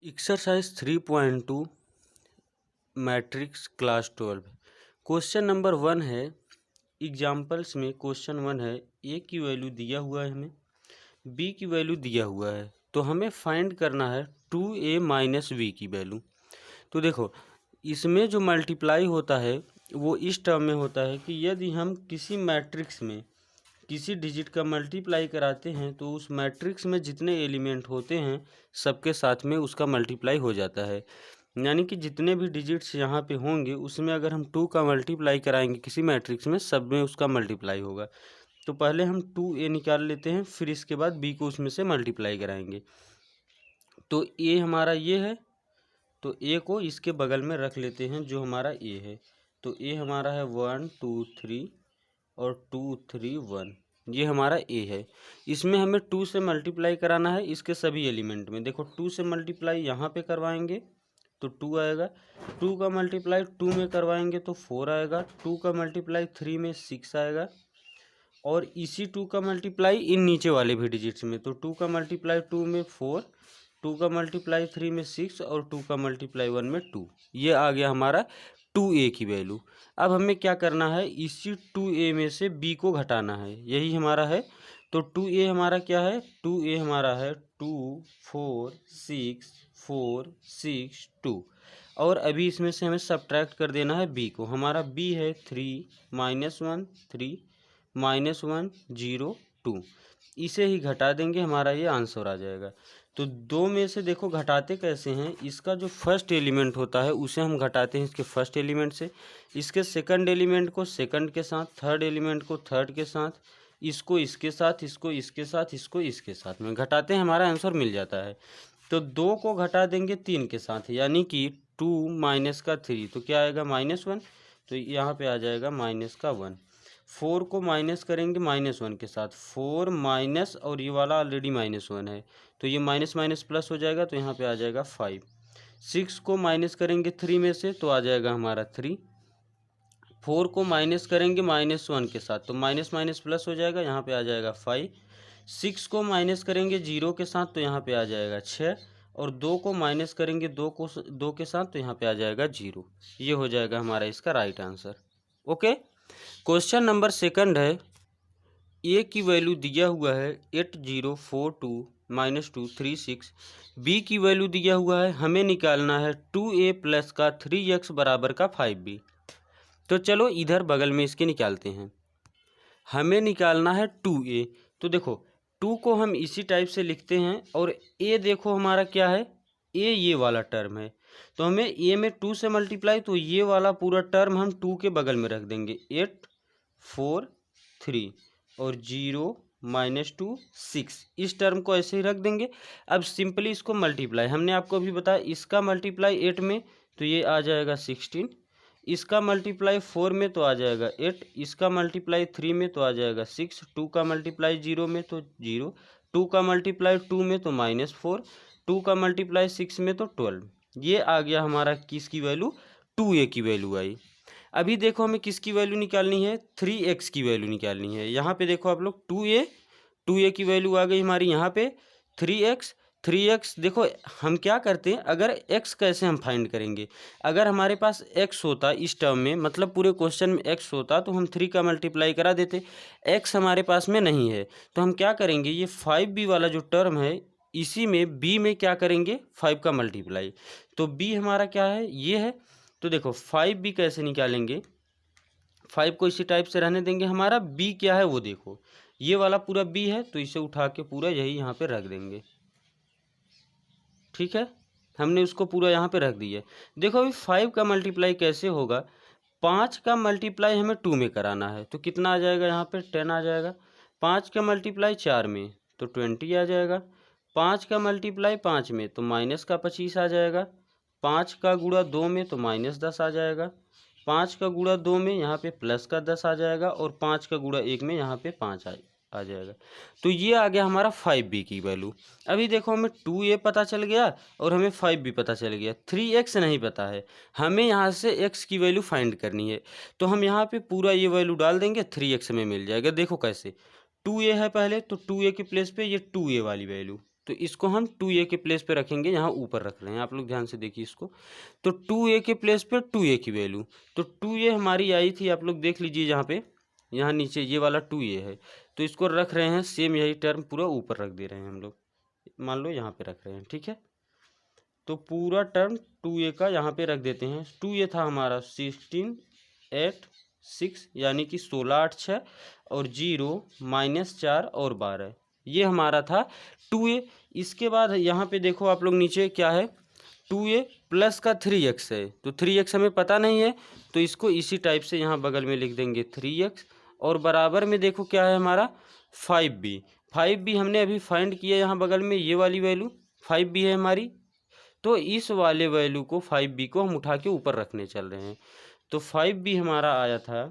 Exercise 3.2 matrix class 12 question number 1 है। Examples में question 1 है, ए की वैल्यू दिया हुआ है, हमें बी की वैल्यू दिया हुआ है, तो हमें फाइंड करना है 2a माइनस बी की वैल्यू। तो देखो, इसमें जो मल्टीप्लाई होता है वो इस टर्म में होता है कि यदि हम किसी मैट्रिक्स में किसी डिजिट का मल्टीप्लाई कराते हैं तो उस मैट्रिक्स में जितने एलिमेंट होते हैं सबके साथ में उसका मल्टीप्लाई हो जाता है। यानी कि जितने भी डिजिट्स यहाँ पे होंगे उसमें अगर हम 2 का मल्टीप्लाई कराएंगे किसी मैट्रिक्स में, सब में उसका मल्टीप्लाई होगा। तो पहले हम 2a निकाल लेते हैं, फिर इसके बाद b को उसमें से मल्टीप्लाई कराएंगे। तो a हमारा ये है, तो a को इसके बगल में रख लेते हैं जो हमारा a है। तो a हमारा है 1 2 3 और 2 3 1, ये हमारा a है। इसमें हमें 2 से मल्टीप्लाई कराना है इसके सभी एलिमेंट में। देखो 2 से मल्टीप्लाई यहाँ पे करवाएंगे तो 2 आएगा, 2 का मल्टीप्लाई 2 में करवाएंगे तो 4 आएगा, 2 का मल्टीप्लाई 3 में 6 आएगा, और इसी 2 का मल्टीप्लाई इन नीचे वाले भी डिजिट्स में। तो 2 का मल्टीप्लाई 2 में 4, 2 का मल्टीप्लाई 3 में 6 और 2 का मल्टीप्लाई 1 में 2। ये आ गया हमारा 2a की वैल्यू। अब हमें क्या करना है, इसी 2a में से b को घटाना है, यही हमारा है। तो 2a हमारा क्या है, 2a हमारा है 2 4 6 4 6 2, और अभी इसमें से हमें सब्ट्रैक्ट कर देना है b को। हमारा b है 3 -1 3 -1 0 2, इसे ही घटा देंगे, हमारा ये आंसर आ जाएगा। तो दो में से देखो घटाते कैसे हैं, इसका जो फर्स्ट एलिमेंट होता है उसे हम घटाते हैं इसके फर्स्ट एलिमेंट से, इसके सेकंड एलिमेंट को सेकंड के साथ, थर्ड एलिमेंट को थर्ड के साथ, इसको इसके साथ, इसको इसके साथ, इसको इसके साथ में घटाते हैं, हमारा आंसर मिल जाता है। तो 2 को घटा देंगे 3 के साथ, यानी कि 2 माइनस का 3, तो क्या आएगा -1, तो यहाँ पे आ जाएगा -1। 4 को माइनस करेंगे -1 के साथ, 4 माइनस, और ये वाला ऑलरेडी -1 है तो ये माइनस माइनस प्लस हो जाएगा, तो यहाँ पे आ जाएगा 5। 6 को माइनस करेंगे 3 में से तो आ जाएगा हमारा 3। 4 को माइनस करेंगे -1 के साथ तो माइनस माइनस प्लस हो जाएगा, यहाँ पे आ जाएगा 5। 6 को माइनस करेंगे 0 के साथ तो यहाँ पे आ जाएगा 6, और 2 को माइनस करेंगे 2 के साथ तो यहाँ पे आ जाएगा 0। ये हो जाएगा हमारा इसका right answer. Okay, question number second है, ए की वैल्यू दिया हुआ है 8042 -2 36, बी की वैल्यू दिया हुआ है, हमें निकालना है 2a प्लस का 3x बराबर का 5b। तो चलो इधर बगल में इसके निकालते हैं। हमें निकालना है 2a, तो देखो 2 को हम इसी टाइप से लिखते हैं, और a देखो हमारा क्या है, a ये वाला टर्म है, तो हमें a में 2 से मल्टीप्लाई, तो ये वाला पूरा टर्म हम 2 के बगल में रख देंगे, 8 4 3 और 0 -2 6, इस टर्म को ऐसे ही रख देंगे। अब सिंपली इसको मल्टीप्लाई, हमने आपको अभी बताया इसका मल्टीप्लाई 8 में तो ये आ जाएगा 16, इसका मल्टीप्लाई 4 में तो आ जाएगा 8, इसका मल्टीप्लाई 3 में तो आ जाएगा 6, 2 का मल्टीप्लाई 0 में तो 0, 2 का मल्टीप्लाई 2 में तो -4, 2 का मल्टीप्लाई 6 में तो 12। ये आ गया हमारा किसकी वैल्यू, 2a की वैल्यू आई। अभी देखो हमें किसकी वैल्यू निकालनी है, 3x की वैल्यू निकालनी है। यहाँ पे देखो आप लोग 2a की वैल्यू आ गई हमारी, यहाँ पे 3x देखो हम क्या करते हैं, अगर x कैसे हम फाइंड करेंगे, अगर हमारे पास x होता इस टर्म में, मतलब पूरे क्वेश्चन में x होता तो हम 3 का मल्टीप्लाई करा देते। x हमारे पास में नहीं है तो हम क्या करेंगे, ये 5b वाला जो टर्म है इसी में b में क्या करेंगे 5 का मल्टीप्लाई, तो b हमारा क्या है, ये है। तो देखो 5b कैसे निकालेंगे, 5 को इसी टाइप से रहने देंगे, हमारा b क्या है वो देखो, ये वाला पूरा b है तो इसे उठा के पूरा यही यहाँ पे रख देंगे। ठीक है, हमने उसको पूरा यहाँ पे रख दिया। देखो अभी 5 का मल्टीप्लाई कैसे होगा, 5 का मल्टीप्लाई हमें 2 में कराना है तो कितना आ जाएगा, यहाँ पे 10 आ जाएगा। 5 का मल्टीप्लाई 4 में तो 20 आ जाएगा। 5 का मल्टीप्लाई 5 में तो -25 आ जाएगा। 5 का गुणा 2 में तो -10 आ जाएगा। 5 का गुणा 2 में यहाँ पे +10 आ जाएगा, और 5 का गुणा 1 में यहाँ पे 5 आ जाएगा। तो ये आ गया हमारा 5b की वैल्यू। अभी देखो हमें 2a पता चल गया और हमें 5b पता चल गया, 3x नहीं पता है, हमें यहाँ से x की वैल्यू फाइंड करनी है। तो हम यहाँ पे पूरा ये वैल्यू डाल देंगे, 3x हमें मिल जाएगा। देखो कैसे, 2a है पहले तो 2a के प्लेस पे ये 2a वाली वैल्यू, तो इसको हम 2a के प्लेस पे रखेंगे, यहाँ ऊपर रख रहे हैं, आप लोग ध्यान से देखिए इसको। तो 2a के प्लेस पे 2a की वैल्यू, तो 2a हमारी आई थी, आप लोग देख लीजिए यहाँ पे, यहाँ नीचे ये वाला 2a है, तो इसको रख रहे हैं सेम, यही टर्म पूरा ऊपर रख दे रहे हैं हम लोग, मान लो यहाँ पे रख रहे हैं, ठीक है। तो पूरा टर्म 2a का यहाँ पे रख देते हैं। 2a था हमारा 16 8 6, यानी कि 16 8 6 और 0 -4 और 12, ये हमारा था 2a। इसके बाद यहाँ पे देखो आप लोग नीचे क्या है, 2a प्लस का 3x है, तो 3x हमें पता नहीं है, तो इसको इसी टाइप से यहाँ बगल में लिख देंगे 3x, और बराबर में देखो क्या है हमारा 5b। 5b हमने अभी फाइंड किया, यहाँ बगल में ये वाली वैल्यू 5b है हमारी, तो इस वाले वैल्यू को 5b को हम उठा के ऊपर रखने चल रहे हैं। तो 5b हमारा आया था,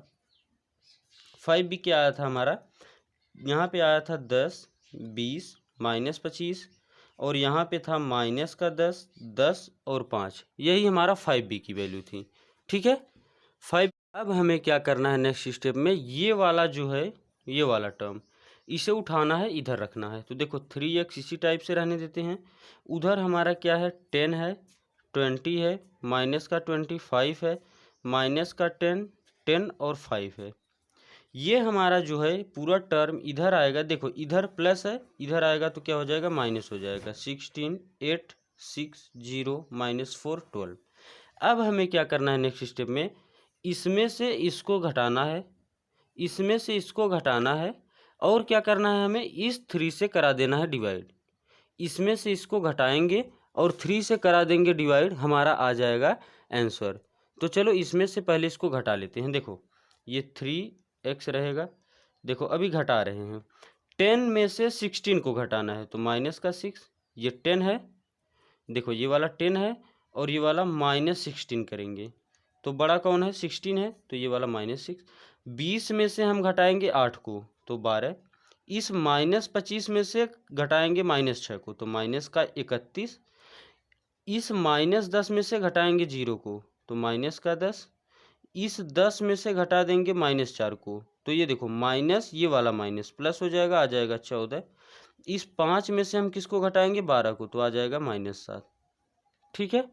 5b क्या आया था हमारा, यहाँ पे आया था 10 20 -25, और यहाँ पे था माइनस का 10 10 और 5, यही हमारा 5b की वैल्यू थी, ठीक है 5। अब हमें क्या करना है नेक्स्ट स्टेप में, ये वाला जो है, ये वाला टर्म इसे उठाना है, इधर रखना है। तो देखो 3x इसी टाइप से रहने देते हैं, उधर हमारा क्या है 10 है, 20 है, माइनस का 25 है, माइनस का 10 10 और 5 है। ये हमारा जो है पूरा टर्म इधर आएगा, देखो इधर प्लस है, इधर आएगा तो क्या हो जाएगा माइनस हो जाएगा, 16 8 6 0 -4 12। अब हमें क्या करना है नेक्स्ट स्टेप में, इसमें से इसको घटाना है, इसमें से इसको घटाना है, और क्या करना है हमें इस 3 से करा देना है डिवाइड, इसमें से इसको घटाएंगे और 3 से करा देंगे डिवाइड, हमारा आ जाएगा आंसर। तो चलो इसमें से पहले इसको घटा लेते हैं, देखो ये 3x रहेगा, देखो अभी घटा रहे हैं, 10 में से 16 को घटाना है, तो माइनस का 6, ये 10 है, देखो ये वाला 10 है और ये वाला -16 करेंगे, तो बड़ा कौन है 16 है, तो ये वाला -6। 20 में से हम घटाएंगे 8 को, तो 12। इस -25 में से घटाएंगे -6 को, तो माइनस का 31। इस -10 में से घटाएंगे 0 को, तो माइनस का 10। इस 10 में से घटा देंगे -4 को, तो ये देखो माइनस, ये वाला माइनस प्लस हो जाएगा, आ जाएगा 14। इस 5 में से हम किसको घटाएंगे 12 को, तो आ जाएगा -7, ठीक है।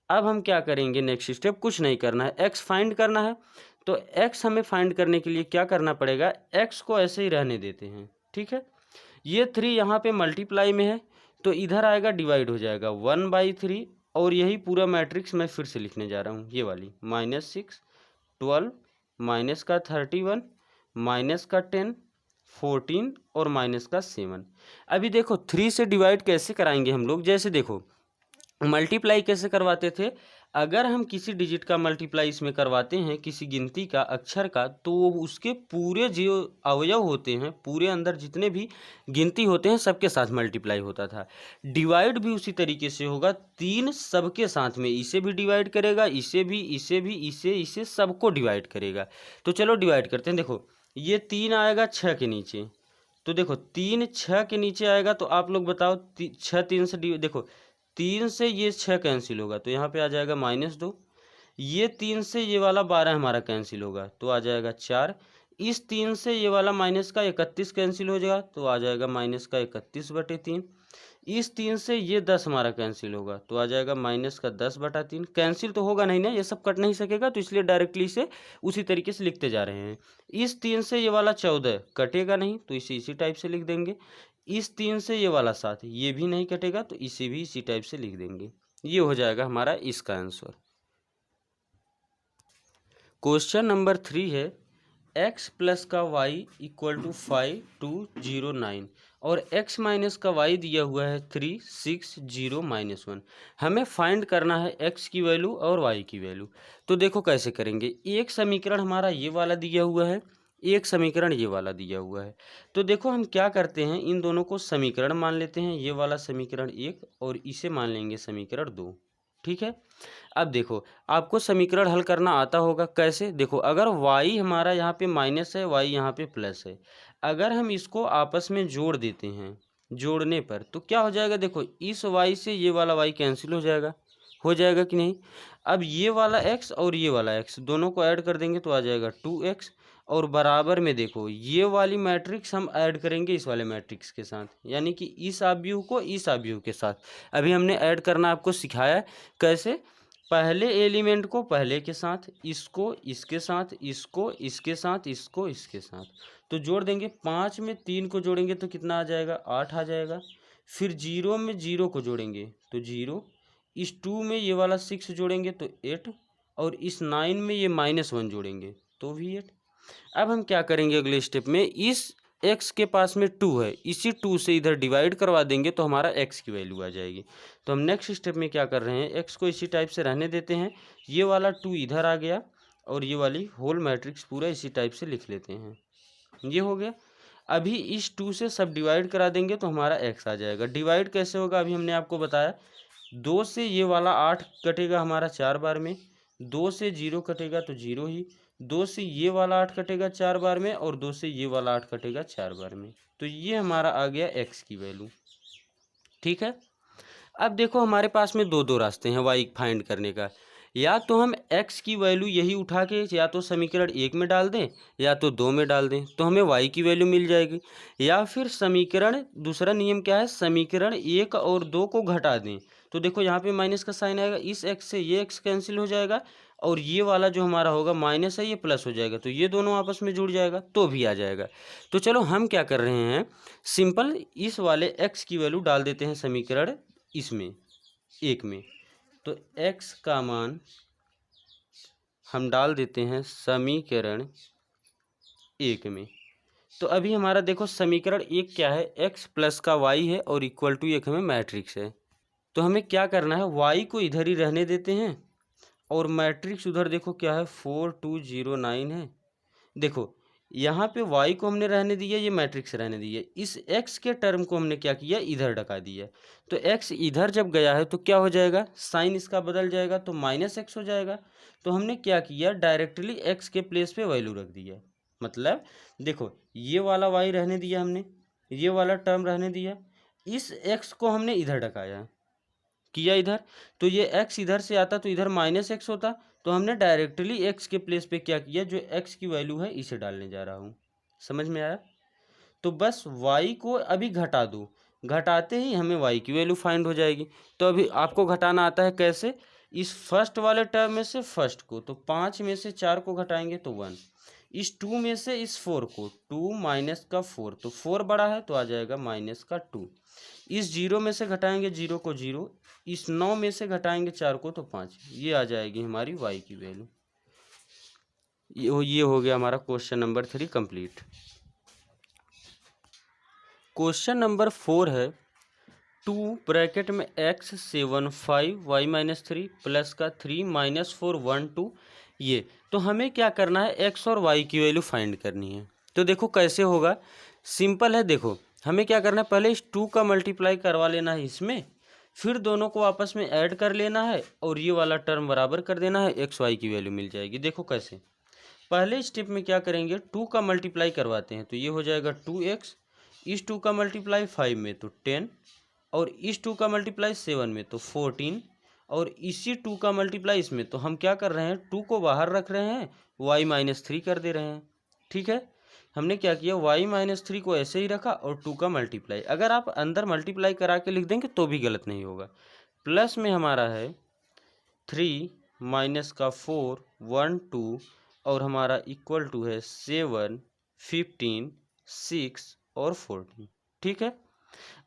अब हम क्या करेंगे नेक्स्ट स्टेप, कुछ नहीं करना है, x फाइंड करना है। तो x हमें फाइंड करने के लिए क्या करना पड़ेगा, x को ऐसे ही रहने देते हैं, ठीक है। ये 3 यहाँ पे मल्टीप्लाई में है, तो इधर आएगा डिवाइड हो जाएगा 1/3, और यही पूरा मैट्रिक्स मैं फिर से लिखने जा रहा हूँ, ये वाली -6 12 माइनस का 31 माइनस का 10 14 और माइनस का 7। अभी देखो 3 से डिवाइड कैसे कराएंगे हम लोग, जैसे देखो मल्टीप्लाई कैसे करवाते थे, अगर हम किसी डिजिट का मल्टीप्लाई इसमें करवाते हैं, किसी गिनती का अक्षर का, तो वो उसके पूरे जो अवयव होते हैं, पूरे अंदर जितने भी गिनती होते हैं सबके साथ मल्टीप्लाई होता था। डिवाइड भी उसी तरीके से होगा, 3 सबके साथ में, इसे भी डिवाइड करेगा, इसे भी, इसे भी, इसे सबको डिवाइड करेगा। तो चलो डिवाइड करते हैं, देखो ये 3 आएगा 6 के नीचे, तो देखो 3 6 के नीचे आएगा, तो आप लोग बताओ 6 3 से देखो 3 से ये 6 कैंसिल होगा, तो यहाँ पे आ जाएगा -2। ये 3 से ये वाला 12 हमारा कैंसिल होगा, तो आ जाएगा 4। इस 3 से ये वाला माइनस का 31 कैंसिल हो जाएगा, तो आ जाएगा माइनस का 31/3। इस 3 से ये 10 हमारा कैंसिल होगा, तो आ जाएगा माइनस का 10/3। कैंसिल तो होगा नहीं ना, ये सब कट नहीं सकेगा, तो इसलिए डायरेक्टली इसे उसी तरीके से लिखते जा रहे हैं। इस 3 से ये वाला 14 कटेगा नहीं, तो इसे इसी टाइप से लिख देंगे। इस 3 से ये वाला 7, ये भी नहीं कटेगा, तो इसे भी इसी टाइप से लिख देंगे। ये हो जाएगा हमारा इसका आंसर। क्वेश्चन नंबर 3 है, x प्लस का y इक्वल टू 5 2 0 9 और x माइनस का y दिया हुआ है 3 6 0 -1। हमें फाइंड करना है x की वैल्यू और y की वैल्यू। तो देखो कैसे करेंगे, एक समीकरण हमारा ये वाला दिया हुआ है, एक समीकरण ये वाला दिया हुआ है। तो देखो हम क्या करते हैं, इन दोनों को समीकरण मान लेते हैं, ये वाला समीकरण 1 और इसे मान लेंगे समीकरण 2, ठीक है। अब देखो आपको समीकरण हल करना आता होगा, कैसे, देखो अगर y हमारा यहाँ पे माइनस है, y यहाँ पे प्लस है, अगर हम इसको आपस में जोड़ देते हैं, जोड़ने पर तो क्या हो जाएगा, देखो इस y से ये वाला y कैंसिल हो जाएगा कि नहीं। अब ये वाला x और ये वाला x दोनों को ऐड कर देंगे, तो आ जाएगा 2x, और बराबर में देखो ये वाली मैट्रिक्स हम ऐड करेंगे इस वाले मैट्रिक्स के साथ, यानी कि इस आव्यूह को इस आव्यूह के साथ। अभी हमने ऐड करना आपको सिखाया है कैसे, पहले एलिमेंट को पहले के साथ, इसको इसके साथ, इसको इसके साथ, इसको इसके साथ, तो जोड़ देंगे। 5 में 3 को जोड़ेंगे तो कितना आ जाएगा, 8 आ जाएगा। फिर 0 में 0 को जोड़ेंगे तो 0, इस 2 में ये वाला 6 जोड़ेंगे तो 8, और इस 9 में ये -1 जोड़ेंगे तो भी 8। अब हम क्या करेंगे अगले स्टेप में, इस x के पास में 2 है, इसी 2 से इधर डिवाइड करवा देंगे तो हमारा x की वैल्यू आ जाएगी। तो हम नेक्स्ट स्टेप में क्या कर रहे हैं, x को इसी टाइप से रहने देते हैं, ये वाला 2 इधर आ गया और ये वाली होल मैट्रिक्स पूरा इसी टाइप से लिख लेते हैं, ये हो गया। अभी इस 2 से सब डिवाइड करा देंगे तो हमारा x आ जाएगा। डिवाइड कैसे होगा अभी हमने आपको बताया, 2 से ये वाला 8 कटेगा हमारा 4 बार में, 2 से 0 कटेगा तो 0 ही, 2 से ये वाला 8 कटेगा 4 बार में, और 2 से ये वाला 8 कटेगा 4 बार में। तो ये हमारा आ गया x की वैल्यू, ठीक है। अब देखो हमारे पास में दो रास्ते हैं y फाइंड करने का, या तो हम x की वैल्यू यही उठा के या तो समीकरण 1 में डाल दें या तो 2 में डाल दें तो हमें y की वैल्यू मिल जाएगी, या फिर समीकरण, दूसरा नियम क्या है, समीकरण 1 और 2 को घटा दें। तो देखो यहाँ पे माइनस का साइन आएगा, इस x से ये x कैंसिल हो जाएगा, और ये वाला जो हमारा होगा माइनस है ये प्लस हो जाएगा, तो ये दोनों आपस में जुड़ जाएगा तो भी आ जाएगा। तो चलो हम क्या कर रहे हैं, सिंपल इस वाले x की वैल्यू डाल देते हैं समीकरण इसमें 1 में, तो x का मान हम डाल देते हैं समीकरण 1 में। तो अभी हमारा देखो समीकरण 1 क्या है, x प्लस का y है और इक्वल टू एक हमें मैट्रिक्स है। तो हमें क्या करना है, y को इधर ही रहने देते हैं और मैट्रिक्स उधर देखो क्या है 4 2 0 9 है। देखो यहाँ पे y को हमने रहने दिया, ये मैट्रिक्स रहने दिया, इस x के टर्म को हमने क्या किया, इधर ढका दिया। तो x इधर जब गया है तो क्या हो जाएगा, साइन इसका बदल जाएगा तो -x हो जाएगा। तो हमने क्या किया, डायरेक्टली x के प्लेस पे वैल्यू रख दिया। मतलब देखो ये वाला y रहने दिया हमने, ये वाला टर्म रहने दिया, इस x को हमने इधर ढकाया किया इधर, तो ये x इधर से आता तो इधर -x होता, तो हमने डायरेक्टली x के प्लेस पे क्या किया, जो x की वैल्यू है इसे डालने जा रहा हूँ। समझ में आया। तो बस y को अभी घटा दो, घटाते ही हमें y की वैल्यू फाइंड हो जाएगी। तो अभी आपको घटाना आता है कैसे, इस फर्स्ट वाले टर्म में से फर्स्ट को, तो 5 में से 4 को घटाएंगे तो 1, इस 2 में से इस 4 को, 2 माइनस का 4, तो 4 बड़ा है तो आ जाएगा -2, इस 0 में से घटाएंगे 0 को 0, इस 9 में से घटाएंगे 4 को तो 5, ये आ जाएगी हमारी y की वैल्यू। ये हो गया हमारा question number 3 complete. Question number 4 है 2 ब्रैकेट में x 7 5 y -3 प्लस का 3 -4 1 2, ये तो हमें क्या करना है, x और y की वैल्यू फाइंड करनी है। तो देखो कैसे होगा, सिंपल है। देखो हमें क्या करना है, पहले इस 2 का मल्टीप्लाई करवा लेना है इसमें, फिर दोनों को आपस में ऐड कर लेना है और ये वाला टर्म बराबर कर देना है, एक्स वाई की वैल्यू मिल जाएगी। देखो कैसे, पहले स्टेप में क्या करेंगे, 2 का मल्टीप्लाई करवाते हैं तो ये हो जाएगा 2x, इस 2 का मल्टीप्लाई 5 में तो 10, और इस 2 का मल्टीप्लाई 7 में तो 14, और इसी 2 का मल्टीप्लाई इसमें, तो हम क्या कर रहे हैं, 2 को बाहर रख रहे हैं, y-3 कर दे रहे हैं। ठीक है, हमने क्या किया, y-3 को ऐसे ही रखा और 2 का मल्टीप्लाई, अगर आप अंदर मल्टीप्लाई करा के लिख देंगे तो भी गलत नहीं होगा। प्लस में हमारा है 3 माइनस का 4 1 2, और हमारा इक्वल टू है 7 15 6 और 14। ठीक है,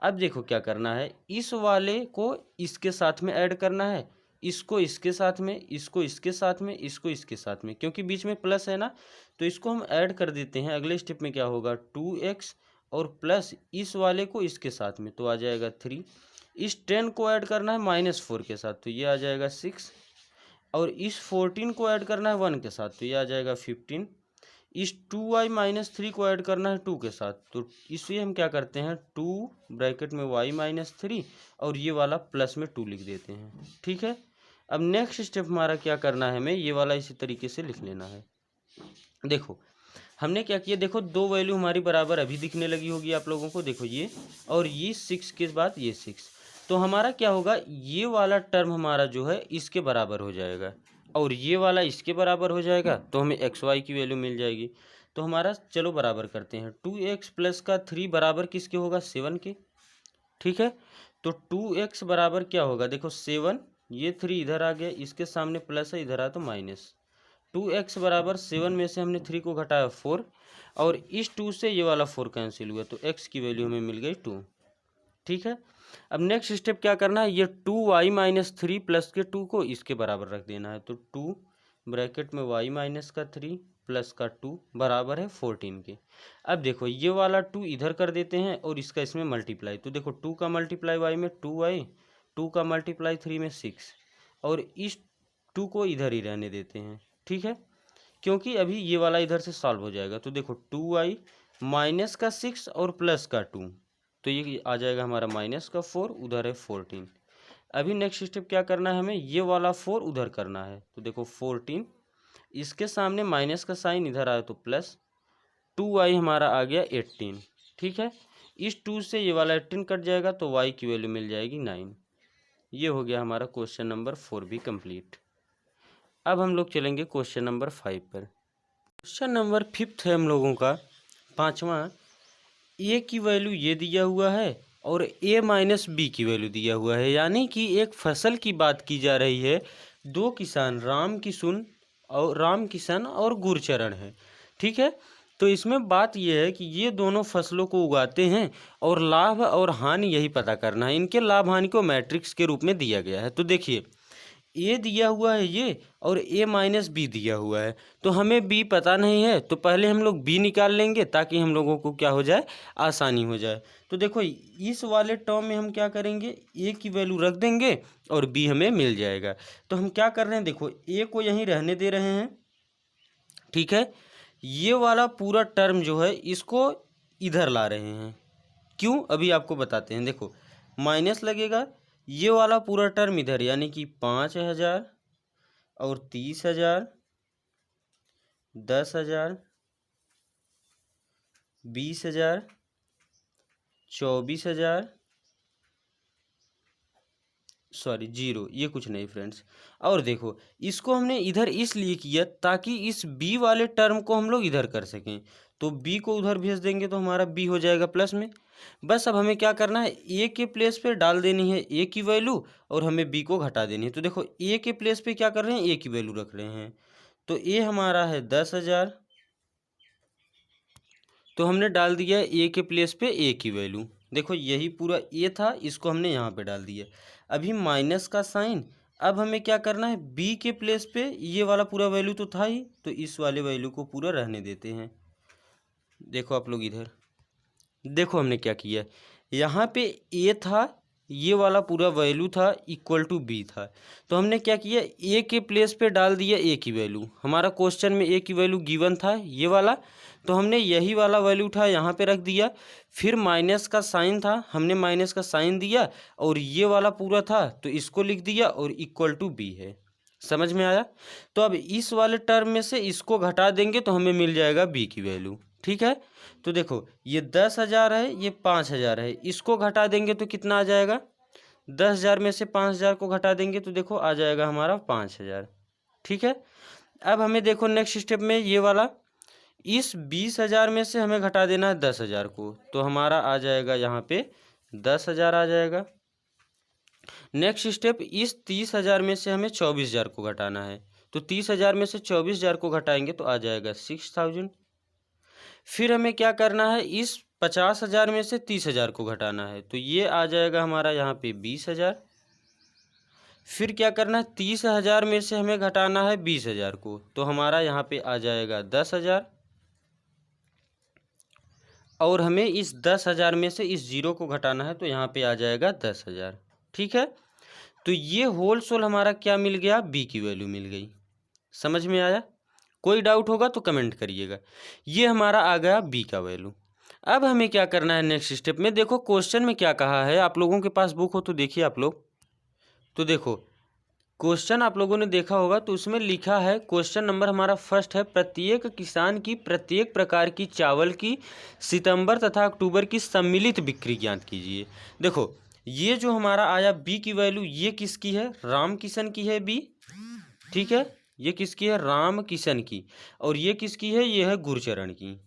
अब देखो क्या करना है, इस वाले को इसके साथ में ऐड करना है, इसको इसके साथ में, इसको इसके साथ में, इसको इसके साथ में, क्योंकि बीच में प्लस है ना, तो इसको हम ऐड कर देते हैं। अगले स्टेप में क्या होगा, 2x और प्लस इस वाले को इसके साथ में तो आ जाएगा 3, इस 10 को ऐड करना है -4 के साथ तो ये आ जाएगा 6, और इस 14 को ऐड करना है 1 के साथ तो ये आ जाएगा 15, इस 2y-3 को ऐड करना है 2 के साथ, तो इसलिए हम क्या करते हैं, 2 ब्रैकेट में y-3 और ये वाला प्लस में 2 लिख देते हैं। ठीक है, अब नेक्स्ट स्टेप हमारा क्या करना है, हमें ये वाला इसी तरीके से लिख लेना है। देखो हमने क्या किया, देखो 2 वैल्यू हमारी बराबर अभी दिखने लगी होगी आप लोगों को, देखो ये और ये 6 के बाद ये 6, तो हमारा क्या होगा, ये वाला टर्म हमारा जो है इसके बराबर हो जाएगा और ये वाला इसके बराबर हो जाएगा, तो हमें एक्स वाई की वैल्यू मिल जाएगी। तो हमारा चलो बराबर करते हैं। 2x प्लस का 3 बराबर किसके होगा? 7 के। ठीक है, तो 2x बराबर क्या होगा? देखो 7, ये 3 इधर आ गया, इसके सामने प्लस है, इधर आया तो माइनस। 2x बराबर 7 में से हमने 3 को घटाया 4, और इस 2 से ये वाला 4 कैंसिल हुआ, तो x की वैल्यू हमें मिल गई 2। ठीक है, अब नेक्स्ट स्टेप क्या करना है? ये 2y माइनस 3 प्लस के 2 को इसके बराबर रख देना है। तो 2 ब्रैकेट में y माइनस का 3 प्लस का 2 बराबर है 14 के। अब देखो ये वाला 2 इधर कर देते हैं और इसका इसमें मल्टीप्लाई। तो देखो 2 का मल्टीप्लाई y में 2y, 2 का मल्टीप्लाई 3 में 6, और इस 2 को इधर ही रहने देते हैं। ठीक है, क्योंकि अभी ये वाला इधर से सॉल्व हो जाएगा। तो देखो 2y माइनस का 6 और प्लस का 2, तो ये आ जाएगा हमारा माइनस का 4, उधर है 14। अभी नेक्स्ट स्टेप क्या करना है? हमें ये वाला 4 उधर करना है। तो देखो 14, इसके सामने माइनस का साइन इधर आया तो प्लस, 2y हमारा आ गया 18। ठीक है, इस 2 से ये वाला 18 कट जाएगा तो y की वैल्यू मिल जाएगी 9। ये हो गया हमारा क्वेश्चन नंबर 4 भी कंप्लीट। अब हम लोग चलेंगे क्वेश्चन नंबर 5 पर। क्वेश्चन नंबर 5 है हम लोगों का, पाँचवा। ए की वैल्यू ये दिया हुआ है और ए माइनस बी की वैल्यू दिया हुआ है, यानी कि एक फसल की बात की जा रही है। दो किसान राम किशन और गुरचरण है। ठीक है, तो इसमें बात यह है कि ये दोनों फसलों को उगाते हैं और लाभ और हानि यही पता करना है। इनके लाभ हानि को मैट्रिक्स के रूप में दिया गया है। तो देखिए ए दिया हुआ है ये, और ए माइनस बी दिया हुआ है, तो हमें बी पता नहीं है, तो पहले हम लोग बी निकाल लेंगे ताकि हम लोगों को क्या हो जाए, आसानी हो जाए। तो देखो इस वाले टर्म में हम क्या करेंगे, ए की वैल्यू रख देंगे और बी हमें मिल जाएगा। तो हम क्या कर रहे हैं, देखो ए को यहीं रहने दे रहे हैं। ठीक है, ये वाला पूरा टर्म जो है इसको इधर ला रहे हैं। क्यों, अभी आपको बताते हैं। देखो माइनस लगेगा, ये वाला पूरा टर्म इधर, यानी कि 5000 और 30,000, 10,000, 20,000, 24,000, सॉरी 0, ये कुछ नहीं फ्रेंड्स। और देखो इसको हमने इधर इसलिए किया ताकि इस बी वाले टर्म को हम लोग इधर कर सकें। तो बी को उधर भेज देंगे तो हमारा बी हो जाएगा प्लस में। बस अब हमें क्या करना है, ए के प्लेस पे डाल देनी है ए की वैल्यू और हमें बी को घटा देनी है। तो देखो ए के प्लेस पे क्या कर रहे हैं, ए की वैल्यू रख रहे हैं। तो ए हमारा है 10,000, तो हमने डाल दिया ए के प्लेस पे ए की वैल्यू। देखो यही पूरा ए था, इसको हमने यहाँ पे डाल दिया। अभी माइनस का साइन, अब हमें क्या करना है, बी के प्लेस पे ये वाला पूरा वैल्यू तो था ही, तो इस वाले वैल्यू को पूरा रहने देते हैं। देखो आप लोग इधर देखो हमने क्या किया, यहाँ पे ए था, ये वाला पूरा वैल्यू था इक्वल टू बी था, तो हमने क्या किया, ए के प्लेस पे डाल दिया ए की वैल्यू। हमारा क्वेश्चन में ए की वैल्यू गिवन था ये वाला, तो हमने यही वाला वैल्यू उठा यहाँ पे रख दिया। फिर माइनस का साइन था, हमने माइनस का साइन दिया, और ये वाला पूरा था तो इसको लिख दिया और इक्वल टू बी है। समझ में आया? तो अब इस वाले टर्म में से इसको घटा देंगे तो हमें मिल जाएगा बी की वैल्यू। ठीक है, तो देखो ये 10,000 है, ये 5,000 है, इसको घटा देंगे तो कितना आ जाएगा, 10,000 में से 5,000 को घटा देंगे तो देखो आ जाएगा हमारा 5,000। ठीक है, अब हमें देखो नेक्स्ट स्टेप में ये वाला, इस 20,000 में से हमें घटा देना है 10,000 को, तो हमारा आ जाएगा यहाँ पे 10,000 आ जाएगा। नेक्स्ट स्टेप, इस 30,000 में से हमें 24,000 को घटाना है, तो 30,000 में से 24,000 को घटाएंगे तो आ जाएगा 6,000। फिर हमें क्या करना है, इस 50,000 में से 30,000 को घटाना है, तो ये आ जाएगा हमारा यहाँ पे 20,000। फिर क्या करना है, 30,000 में से हमें घटाना है 20,000 को, तो हमारा यहाँ पे आ जाएगा 10,000। और हमें इस 10,000 में से इस जीरो को घटाना है, तो यहाँ पे आ जाएगा 10,000। ठीक है, तो ये होल सोल हमारा क्या मिल गया, बी की वैल्यू मिल गई। समझ में आया? कोई डाउट होगा तो कमेंट करिएगा। ये हमारा आ गया बी का वैल्यू। अब हमें क्या करना है नेक्स्ट स्टेप में, देखो क्वेश्चन में क्या कहा है, आप लोगों के पास बुक हो तो देखिए आप लोग। तो देखो क्वेश्चन आप लोगों ने देखा होगा, तो उसमें लिखा है, क्वेश्चन नंबर हमारा फर्स्ट है, प्रत्येक किसान की प्रत्येक प्रकार की चावल की सितंबर तथा अक्टूबर की सम्मिलित बिक्री ज्ञात कीजिए। देखो ये जो हमारा आया बी की वैल्यू, ये किसकी है, राम किशन की है बी। ठीक है, ये किसकी है? राम किशन की। और ये किसकी है? ये है गुरुचरण की।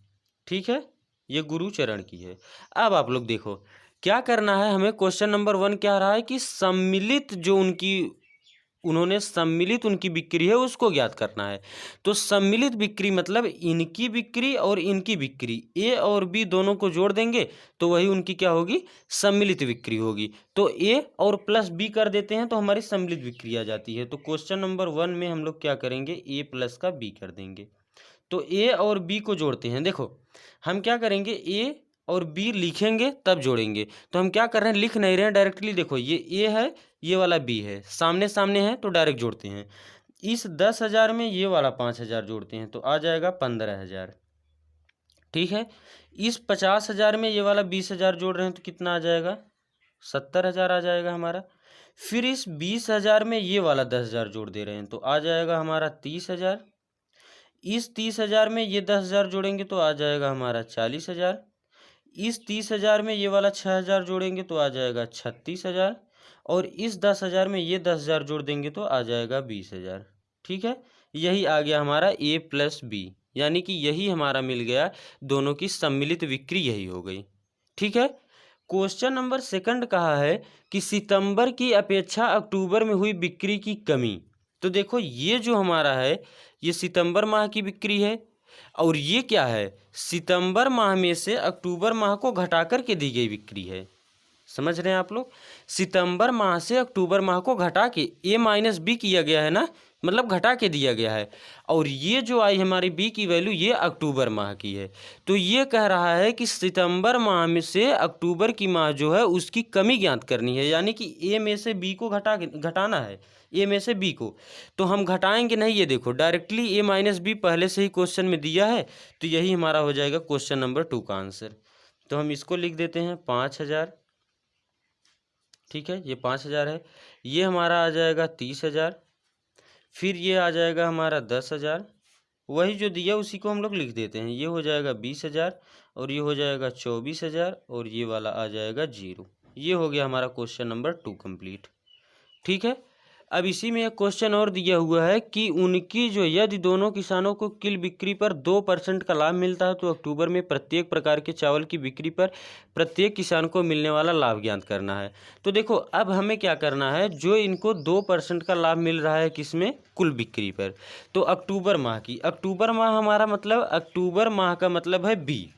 ठीक है, ये गुरुचरण की है। अब आप लोग देखो क्या करना है हमें। क्वेश्चन नंबर 1 क्या रहा है कि सम्मिलित जो उन्होंने सम्मिलित उनकी बिक्री है उसको ज्ञात करना है। तो सम्मिलित बिक्री मतलब इनकी बिक्री और इनकी बिक्री, ए और बी दोनों को जोड़ देंगे तो वही उनकी क्या होगी? सम्मिलित बिक्री होगी। तो ए और प्लस बी कर देते हैं तो हमारी सम्मिलित बिक्री आ जाती है। तो क्वेश्चन नंबर 1 में हम लोग क्या करेंगे? ए प्लस का बी कर देंगे। तो ए और बी को जोड़ते हैं। देखो हम क्या करेंगे? ए और बी लिखेंगे तब जोड़ेंगे। तो हम क्या कर रहे हैं? लिख नहीं रहे हैं डायरेक्टली। देखो ये ए है, ये वाला बी है, सामने सामने है तो डायरेक्ट जोड़ते हैं। इस 10,000 में ये वाला 5,000 जोड़ते हैं तो आ जाएगा 15,000। ठीक है, इस 50,000 में ये वाला 20,000 जोड़ रहे हैं तो कितना आ जाएगा? 70,000 आ जाएगा हमारा। फिर इस 20,000 में ये वाला 10,000 जोड़ दे रहे हैं तो आ जाएगा हमारा 30,000। इस 30,000 में ये 10,000 जोड़ेंगे तो आ जाएगा हमारा 40,000। इस 30,000 में ये वाला 6,000 जोड़ेंगे तो आ जाएगा 36,000। और इस 10,000 में ये 10,000 जोड़ देंगे तो आ जाएगा 20,000। ठीक है, यही आ गया हमारा ए प्लस बी, यानी कि यही हमारा मिल गया, दोनों की सम्मिलित बिक्री यही हो गई। ठीक है, क्वेश्चन नंबर 2 कहा है कि सितंबर की अपेक्षा अक्टूबर में हुई बिक्री की कमी। तो देखो ये जो हमारा है ये सितंबर माह की बिक्री है और ये क्या है? सितंबर माह में से अक्टूबर माह को घटा कर के दी गई बिक्री है। समझ रहे हैं आप लोग? सितंबर माह से अक्टूबर माह को घटा के ए माइनस बी किया गया है ना, मतलब घटा के दिया गया है। और ये जो आई हमारी बी की वैल्यू ये अक्टूबर माह की है। तो ये कह रहा है कि सितंबर माह में से अक्टूबर की माह जो है उसकी कमी ज्ञात करनी है, यानी कि ए में से बी को घटाना है, ए में से बी को। तो हम घटाएंगे नहीं, ये देखो डायरेक्टली ए माइनस बी पहले से ही क्वेश्चन में दिया है तो यही हमारा हो जाएगा क्वेश्चन नंबर 2 का आंसर। तो हम इसको लिख देते हैं 5,000। ठीक है, ये 5,000 है। ये हमारा आ जाएगा 30,000। फिर ये आ जाएगा हमारा 10,000। वही जो दिया उसी को हम लोग लिख देते हैं। ये हो जाएगा 20,000 और ये हो जाएगा 24,000 और ये वाला आ जाएगा 0। ये हो गया हमारा क्वेश्चन नंबर 2 कंप्लीट। ठीक है, अब इसी में एक क्वेश्चन और दिया हुआ है कि उनकी जो यदि दोनों किसानों को किल बिक्री पर 2% का लाभ मिलता है तो अक्टूबर में प्रत्येक प्रकार के चावल की बिक्री पर प्रत्येक किसान को मिलने वाला लाभ ज्ञात करना है। तो देखो अब हमें क्या करना है, जो इनको 2% का लाभ मिल रहा है किसमें? कुल बिक्री पर। तो अक्टूबर माह की, अक्टूबर माह हमारा मतलब, अक्टूबर माह का मतलब है बी।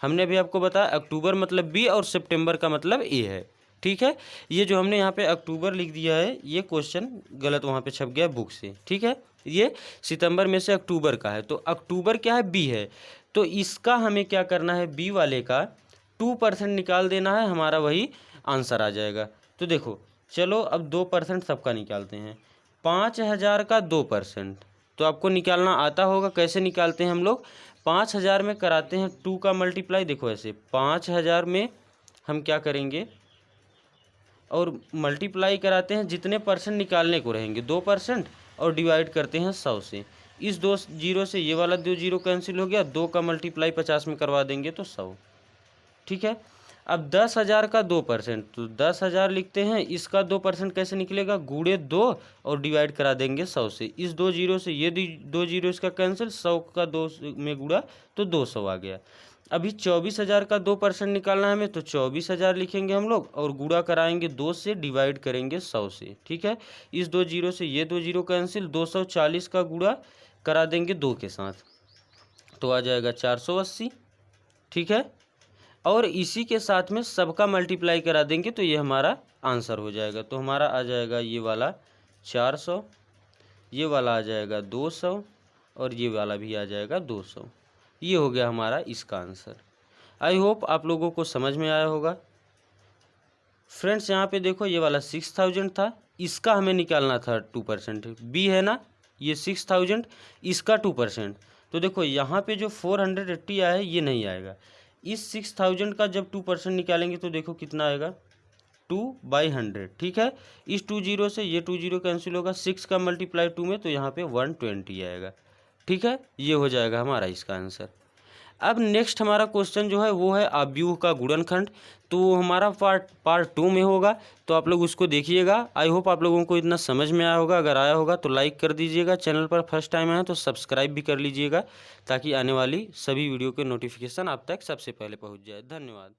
हमने अभी आपको बताया अक्टूबर मतलब बी और सितंबर का मतलब ए है। ठीक है, ये जो हमने यहाँ पे अक्टूबर लिख दिया है ये क्वेश्चन गलत वहाँ पे छप गया बुक से। ठीक है, ये सितंबर में से अक्टूबर का है तो अक्टूबर क्या है? बी है। तो इसका हमें क्या करना है? बी वाले का 2% निकाल देना है, हमारा वही आंसर आ जाएगा। तो देखो चलो अब 2% सबका निकालते हैं। 5,000 का 2%, तो आपको निकालना आता होगा। कैसे निकालते हैं हम लोग? 5,000 में कराते हैं 2 का मल्टीप्लाई। देखो ऐसे 5,000 में हम क्या करेंगे और मल्टीप्लाई कराते हैं, जितने परसेंट निकालने को रहेंगे 2% और डिवाइड करते हैं 100 से। इस 2 जीरो से ये वाला 2 जीरो कैंसिल हो गया, 2 का मल्टीप्लाई 50 में करवा देंगे तो 100। ठीक है, अब 10,000 का 2%, तो 10,000 लिखते हैं, इसका 2% कैसे निकलेगा? गुणे 2 और डिवाइड करा देंगे 100 से। इस 2 जीरो से ये 2 जीरो इसका कैंसिल, 100 का 2 में गुणा तो 200 आ गया। अभी 24,000 का 2% निकालना है हमें, तो 24,000 लिखेंगे हम लोग और गुणा कराएंगे 2 से, डिवाइड करेंगे 100 से। ठीक है, इस 2 जीरो से ये 2 जीरो कैंसिल, 240 का गुणा करा देंगे 2 के साथ तो आ जाएगा 480। ठीक है, और इसी के साथ में सबका मल्टीप्लाई करा देंगे तो ये हमारा आंसर हो जाएगा। तो हमारा आ जाएगा ये वाला 400, ये वाला आ जाएगा 200 और ये वाला भी आ जाएगा 200। ये हो गया हमारा इसका आंसर। आई होप आप लोगों को समझ में आया होगा। फ्रेंड्स यहाँ पे देखो ये वाला 6,000 था, इसका हमें निकालना था 2%। बी है ना, ये 6,000, इसका 2%। तो देखो यहाँ पे जो 480 आया है ये नहीं आएगा। इस 6,000 का जब 2% निकालेंगे तो देखो कितना आएगा? 2/100। ठीक है, इस 2 जीरो से ये 2 जीरो कैंसिल होगा, 6 का मल्टीप्लाई 2 में तो यहाँ पे 120 आएगा। ठीक है, ये हो जाएगा हमारा इसका आंसर। अब नेक्स्ट हमारा क्वेश्चन जो है वो है अवयव का गुणनखंड, तो हमारा पार्ट 2 में होगा, तो आप लोग उसको देखिएगा। आई होप आप लोगों को इतना समझ में आया होगा। अगर आया होगा तो लाइक कर दीजिएगा, चैनल पर फर्स्ट टाइम आए तो सब्सक्राइब भी कर लीजिएगा, ताकि आने वाली सभी वीडियो के नोटिफिकेशन आप तक सबसे पहले पहुंच जाए। धन्यवाद।